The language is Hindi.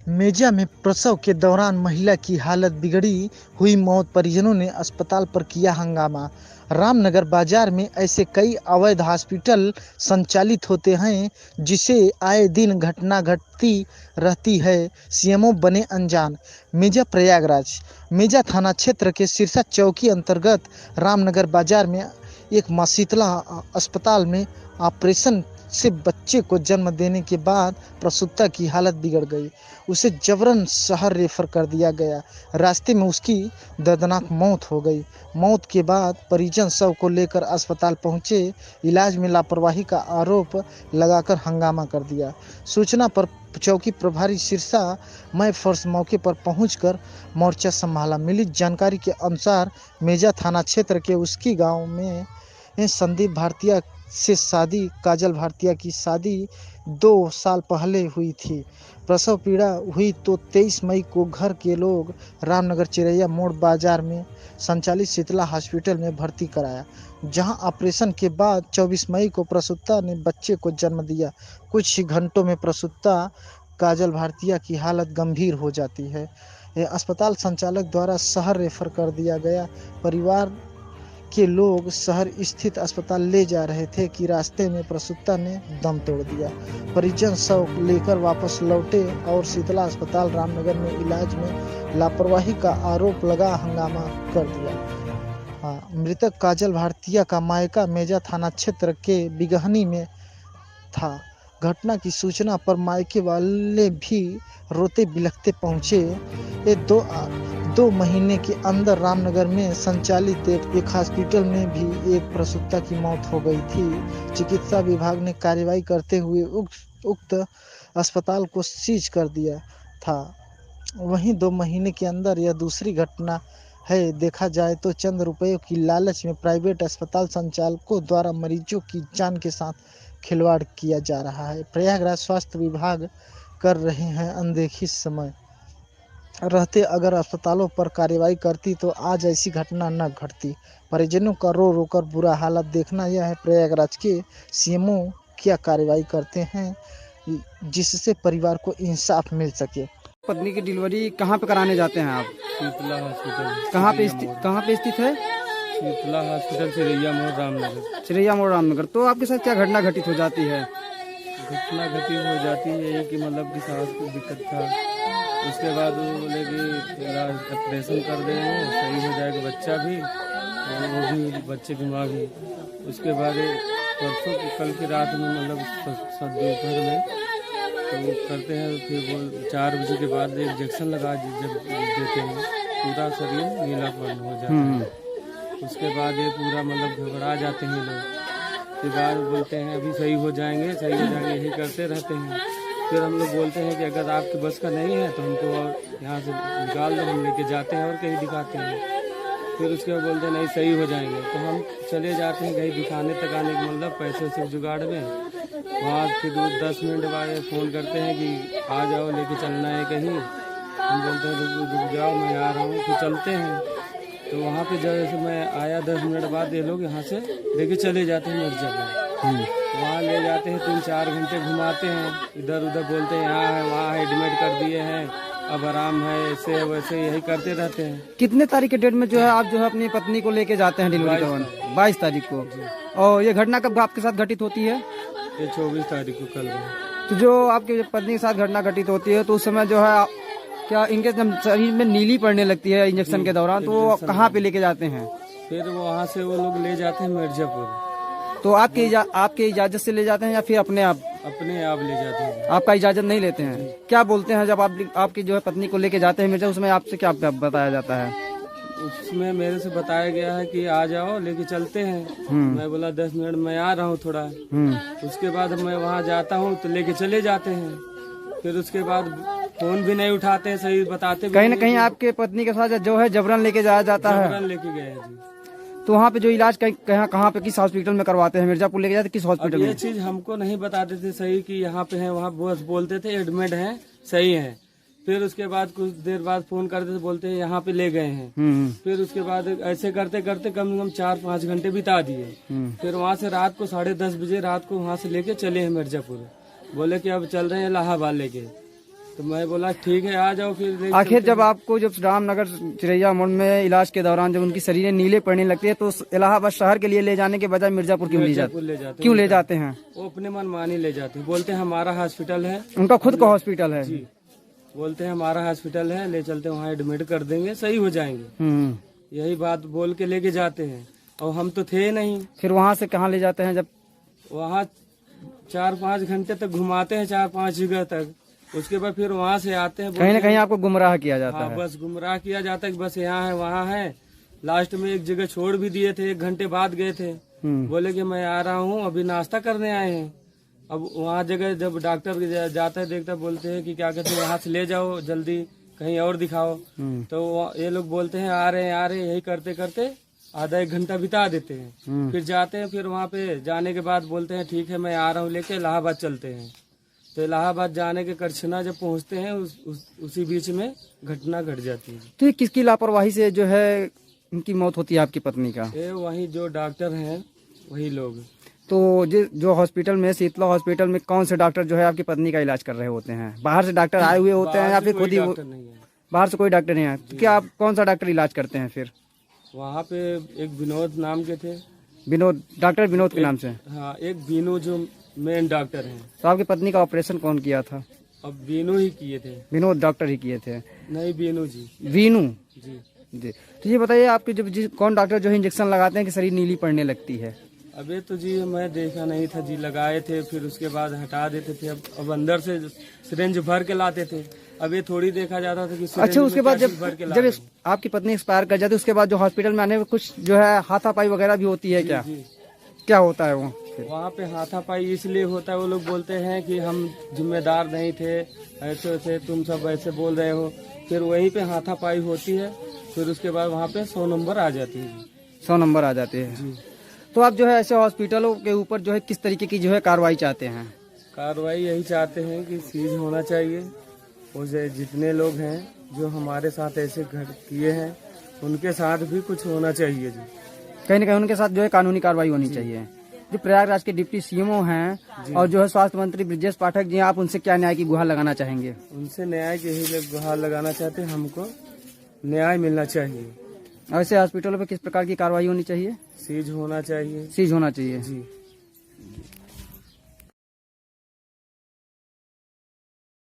मेजा में प्रसव के दौरान महिला की हालत बिगड़ी, हुई मौत, परिजनों ने अस्पताल पर किया हंगामा। रामनगर बाजार में ऐसे कई अवैध हॉस्पिटल संचालित होते हैं जिसे आए दिन घटना घटती रहती है। सीएमओ बने अनजान। मेजा प्रयागराज। मेजा थाना क्षेत्र के सिरसा चौकी अंतर्गत रामनगर बाजार में एक मां शीतला अस्पताल में ऑपरेशन से बच्चे को जन्म देने के बाद प्रसूता की हालत बिगड़ गई। उसे जबरन शहर रेफर कर दिया गया। रास्ते में उसकी दर्दनाक मौत हो गई। मौत के बाद परिजन शव को लेकर अस्पताल पहुंचे। इलाज में लापरवाही का आरोप लगाकर हंगामा कर दिया। सूचना पर चौकी प्रभारी सिरसा मैं फर्स्ट मौके पर पहुंचकर मोर्चा संभाला। मिली जानकारी के अनुसार मेजा थाना क्षेत्र के उसकी गांव में संदीप भारतीय से शादी काजल भारतीय की शादी 2 साल पहले हुई थी। प्रसव पीड़ा हुई तो 23 मई को घर के लोग रामनगर चिरैया मोड़ बाजार में संचालित शीतला हॉस्पिटल में भर्ती कराया, जहां ऑपरेशन के बाद 24 मई को प्रसूता ने बच्चे को जन्म दिया। कुछ ही घंटों में प्रसूता काजल भारतीय की हालत गंभीर हो जाती है। अस्पताल संचालक द्वारा शहर रेफर कर दिया गया। परिवार के लोग शहर स्थित अस्पताल ले जा रहे थे कि रास्ते में प्रसूता ने दम तोड़ दिया। परिजन शव लेकर वापस लौटे और शीतला अस्पताल रामनगर में इलाज में लापरवाही का आरोप लगा हंगामा कर दिया। मृतक काजल भारतीय का मायका मेजा थाना क्षेत्र के बिगहनी में था। घटना की सूचना पर मायके वाले भी रोते बिलखते पहुंचे। ये 2 महीने के अंदर रामनगर में संचालित एक हॉस्पिटल में भी एक प्रसूता की मौत हो गई थी। चिकित्सा विभाग ने कार्रवाई करते हुए उक्त अस्पताल को सीज कर दिया था। वहीं 2 महीने के अंदर यह दूसरी घटना है। देखा जाए तो चंद रुपयों की लालच में प्राइवेट अस्पताल संचालकों द्वारा मरीजों की जान के साथ खिलवाड़ किया जा रहा है। प्रयागराज स्वास्थ्य विभाग कर रहे हैं अनदेखी। समय रहते अगर अस्पतालों पर कार्रवाई करती तो आज ऐसी घटना न घटती। परिजनों का रो रो कर बुरा हालत देखना यह है। प्रयागराज के सीएमओ क्या कार्रवाई करते हैं जिससे परिवार को इंसाफ मिल सके। पत्नी की डिलीवरी कहाँ पे कराने जाते हैं आप? शीतला हॉस्पिटल। कहाँ पे स्थित है? शीतला हॉस्पिटल चिरैया मोड़ रामनगर। चिरैया मोड़ रामनगर। तो आपके साथ क्या घटना घटित हो जाती है? घटना घटित हो जाती है कि मतलब कि सांस को दिक्कत था। उसके बाद वो बोले कि ऑपरेशन कर देंगे, सही हो जाएगा बच्चा भी और वो भी बच्चे की माँ भी। उसके बाद परसों कल की रात में मतलब दोपहर में तो करते हैं, फिर वो 4 बजे के बाद इंजेक्शन लगा जब देते हैं पूरा शरीर नीलापन हो जाता है। उसके बाद ये पूरा मतलब घबरा जाते हैं लोग। फिर बाद बोलते हैं अभी सही हो जाएंगे, यही करते रहते हैं। फिर हम लोग बोलते हैं कि अगर आपके बस का नहीं है तो हमको यहाँ से निकाल दो, हम लेके जाते हैं और कहीं दिखाते हैं। फिर उसके बाद बोलते हैं नहीं सही हो जाएंगे, तो हम चले जाते हैं कहीं दिखाने तक आने के मतलब पैसे से जुगाड़ में। वहाँ फिर 10 मिनट बाद फ़ोन करते हैं कि आ जाओ लेके चलना है कहीं। हम बोलते हैं रुक जाओ मैं आ रहा हूँ, फिर चलते हैं। तो वहाँ पे जैसे मैं आया 10 मिनट बाद ये लोग यहाँ से लेके चले जाते हैं मिर्जापुर। वहाँ ले जाते हैं 3-4 घंटे घुमाते हैं, इधर उधर बोलते हैं यहाँ है वहाँ है, एडमिट कर दिए हैं, अब आराम है, ऐसे वैसे यही करते रहते हैं। कितने तारीख के डेट में जो है आप जो है अपनी पत्नी को लेके जाते हैं डिलीवरी करवाने? 22 तारीख को। और ये घटना कब आपके साथ घटित होती है? ये 24 तारीख को कल। तो जो आपके पत्नी के साथ घटना घटित होती है तो उस समय जो है क्या इनके शरीर में नीली पड़ने लगती है इंजेक्शन के दौरान, तो वो कहाँ पे लेके जाते हैं? फिर वहाँ से वो लोग ले जाते हैं मिर्जापुर। तो आपके इजाजत से ले जाते हैं या फिर अपने आप ले जाते हैं? आपका इजाजत नहीं लेते हैं? क्या बोलते हैं जब आपकी जो है पत्नी को लेके जाते हैं मिर्जा, उसमें आपसे क्या बताया जाता है? उसमें मेरे से बताया गया है कि आ जाओ लेके चलते हैं। मैं बोला 10 मिनट मैं आ रहा हूँ थोड़ा। उसके बाद मैं वहाँ जाता हूँ तो लेके चले जाते हैं। फिर उसके बाद फोन भी नहीं उठाते हैं, सही बताते कहीं न कहीं आपके पत्नी के साथ जो है जबरन लेके जाया जाता है? जबरन लेके गए जी। तो वहाँ पे जो इलाज कहाँ पे किस हॉस्पिटल में करवाते हैं? मिर्जापुर लेके जाते किस हॉस्पिटल में? ये चीज हमको नहीं बताते थे सही कि यहाँ पे है, वहाँ बस बोलते थे एडमिट है, सही है। फिर उसके बाद कुछ देर बाद फोन करते थे, बोलते हैं यहाँ पे ले गए हैं। फिर उसके बाद ऐसे करते करते कम से कम 4-5 घंटे बिता दिए। फिर वहाँ से रात को 10:30 बजे रात को वहाँ से लेके चले हैं मिर्जापुर। बोले कि अब चल रहे हैं इलाहाबाद लेके। तो मैं बोला ठीक है आ जाओ फिर ले आखिर जब आपको जब रामनगर चिरैया मोड़ में इलाज के दौरान जब उनकी शरीरें नीले पड़ने लगती है तो इलाहाबाद शहर के लिए ले जाने के बजाय मिर्जापुर क्यों ले जाते ले जाते क्यों ले जाते हैं? वो अपने मनमानी ले जाते हैं, बोलते हैं हमारा हॉस्पिटल है, उनका खुद का हॉस्पिटल है। जी बोलते हैं हमारा हॉस्पिटल है, ले चलते वहाँ एडमिट कर देंगे, सही हो जाएंगे। यही बात बोल के लेके जाते हैं और हम तो थे नहीं। फिर वहाँ से कहाँ ले जाते हैं? जब वहाँ 4-5 घंटे तक घुमाते हैं, 4-5 जगह तक, उसके बाद फिर वहाँ से आते हैं। कहीं ना कहीं आपको गुमराह किया जाता हाँ, है। बस गुमराह किया जाता है कि बस यहाँ है वहाँ है। लास्ट में एक जगह छोड़ भी दिए थे, 1 घंटे बाद गए थे, बोले कि मैं आ रहा हूँ, अभी नाश्ता करने आए हैं। अब वहाँ जगह जब डॉक्टर जाता है देखता बोलते हैं कि क्या कहते हैं यहाँ से ले जाओ जल्दी कहीं और दिखाओ। तो ये लोग बोलते हैं आ रहे हैं, यही करते करते आधा 1 घंटा बिता देते हैं। फिर जाते हैं, फिर वहाँ पे जाने के बाद बोलते हैं ठीक है मैं आ रहा हूँ लेके, इलाहाबाद चलते हैं। तो इलाहाबाद जाने के करछना जब पहुँचते हैं उसी बीच में घटना घट जाती है। तो ये किसकी लापरवाही से जो है उनकी मौत होती है आपकी पत्नी का? ये वही जो डॉक्टर हैं वही लोग। तो जो हॉस्पिटल में शीतला हॉस्पिटल में कौन से डॉक्टर जो है आपकी पत्नी का इलाज कर रहे होते हैं? बाहर से डॉक्टर आए हुए होते हैं या फिर खुद ही? बाहर से कोई डॉक्टर नहीं है। तो क्या आप कौन सा डॉक्टर इलाज करते हैं फिर? वहाँ पे एक विनोद नाम के थे। विनोद, डॉक्टर विनोद के नाम से? हाँ, एक बीनू जो मेन डॉक्टर हैं। तो आपकी पत्नी का ऑपरेशन कौन किया था? अब बीनू ही किए थे। विनोद डॉक्टर ही किए थे? नहीं, बीनू जी। वीनू जी जी। तो ये बताइए आपके जब कौन डॉक्टर जो है इंजेक्शन लगाते हैं कि शरीर नीली पड़ने लगती है? अबे तो जी मैं देखा नहीं था जी, लगाए थे फिर उसके बाद हटा देते थे। अब अंदर से सिरिंज भर के लाते थे। अब ये थोड़ी देखा जाता था कि अच्छा, उसके बाद जब आपकी पत्नी एक्सपायर कर जाती है उसके बाद जो हॉस्पिटल में आने में कुछ जो है हाथापाई वगैरह भी होती है क्या? क्या होता है वो? वहाँ पे हाथापाई इसलिए होता है, वो लोग बोलते हैं कि हम जिम्मेदार नहीं थे, ऐसे थे, तुम सब ऐसे बोल रहे हो। फिर वहीं पे हाथापाई होती है, फिर उसके बाद वहाँ पे 100 नंबर आ जाती है। 100 नंबर आ जाते हैं जी। तो आप जो है ऐसे हॉस्पिटलों के ऊपर जो है किस तरीके की जो है कार्रवाई चाहते हैं? कार्रवाई यही चाहते हैं कि सीज होना चाहिए। और जितने लोग हैं जो हमारे साथ ऐसे किए हैं उनके साथ भी कुछ होना चाहिए जी। कहीं ना कहीं उनके साथ जो है कानूनी कार्रवाई होनी चाहिए। जो प्रयागराज के डिप्टी सीएमओ हैं और जो है स्वास्थ्य मंत्री ब्रजेश पाठक जी, आप उनसे क्या न्याय की गुहार लगाना चाहेंगे? उनसे न्याय की ही गुहार लगाना चाहते हैं, हमको न्याय मिलना चाहिए। ऐसे हॉस्पिटलों पे किस प्रकार की कार्रवाई होनी चाहिए? सीज होना चाहिए। सीज होना चाहिए जी।